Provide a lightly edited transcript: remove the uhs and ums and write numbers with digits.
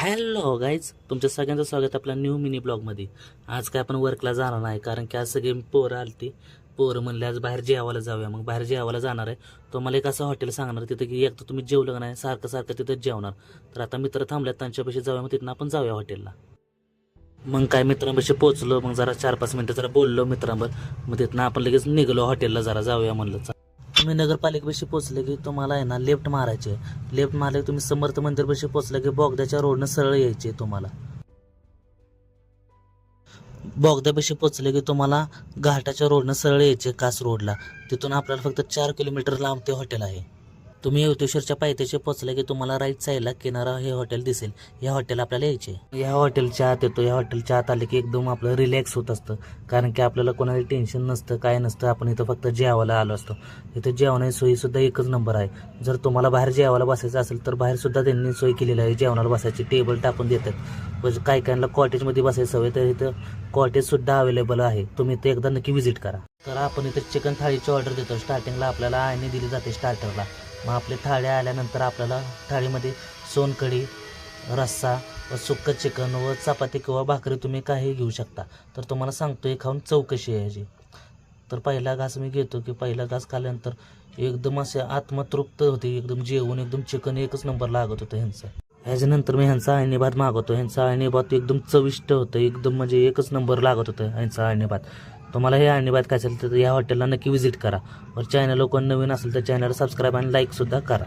Hello guys, तुमच्या सगळ्यांचं स्वागत आपल्या न्यू मिनी ब्लॉगमध्ये. आज काय आपण वर्कला जाणार नाही, कारण की आज सगळे पोरं आलती. पोरं म्हणले आज बाहेर जेवायला जाऊया. मग बाहेर जेवायला जाणार आहे. तुम्हाला एक असं हॉटेल सांगणार तिथं की एक तर तुम्ही जेवलं नाही, सारखं सारखं तिथंच जेवणार. तर आता मित्र थांबल्यात, त्यांच्यापाशी जाऊया. मग तिथनं आपण जाऊया हॉटेलला. मग काय मित्रांपाशी पोचलो. मग जरा 4-5 मिनटं जरा बोललो मित्रांवर. मग तिथनं आपण लगेच निघलो हॉटेलला, जरा जाऊया म्हणलं. तुम्ही नगरपालिकेपाशी पोचले की तुम्हाला आहे ना लेफ्ट मारायचे. लेफ्ट मारले की तुम्ही समर्थ मंदिरपाशी पोचले की बोगद्याच्या रोडनं सरळ यायचे. तुम्हाला बोगद्यापाशी पोचले की तुम्हाला घाटाच्या रोडनं सरळ यायचे कास रोडला. तिथून आपल्याला फक्त 4 किलोमीटर लांब ते हॉटेल आहे. तुम्ही युतेश्वरच्या पायथ्याशी पोचले की तुम्हाला राईट साईडला किनारा हे हॉटेल दिसेल. या हॉटेल आपल्याला यायचे. या हॉटेलच्या आत येतो. या हॉटेलच्या आत आले की एकदम आपलं रिलॅक्स होत असतं, कारण की आपल्याला कोणाला टेन्शन नसतं, काय नसतं. आपण इथं फक्त जेवायला आलो असतो. इथं जेवणाची सोयीसुद्धा एकच नंबर आहे. जर तुम्हाला बाहेर जेवायला बसायचं असेल तर बाहेरसुद्धा त्यांनी सोय केलेली आहे. जेवणाला बसायची टेबल टाकून देतात. म्हणजे काही काहींना कॉटेजमध्ये बसायची सवय, तर इथं कॉटेजसुद्धा अवेलेबल आहे. तुम्ही इथं एकदा नक्की व्हिजिट करा. तर आपण इथं चिकन थाळीची ऑर्डर देतो. स्टार्टिंगला आपल्याला आयनी दिली जाते स्टार्टरला. मग आपल्या थाळ्या आल्यानंतर आपल्याला थाळीमध्ये सोनकढी, रस्सा व सुक्कं चिकन व चपाती किंवा भाकरी तुम्ही काही घेऊ शकता. तर तुम्हाला सांगतो हे खाऊन चौकशी आहे याची. तर पहिला घास मी घेतो की पहिला घास खाल्यानंतर एकदम असे आत्मतृप्त होते. एकदम जेवण एकदम चिकन एकच नंबर लागत होतं ह्यांचं. ह्याच्यानंतर मी ह्यांचा अळणी भात मागवतो. ह्यांचा अळणी भात एकदम चविष्ट होतं, एकदम म्हणजे एकच नंबर लागत होतं ह्यांचा अळणी भात. तुम्हाला हे अळणी भात काय असेल तर या हॉटेलला नक्की व्हिजिट करा. वर चॅनल कोण नवीन असेल तर चॅनलला सबस्क्राईब आणि लाईकसुद्धा करा.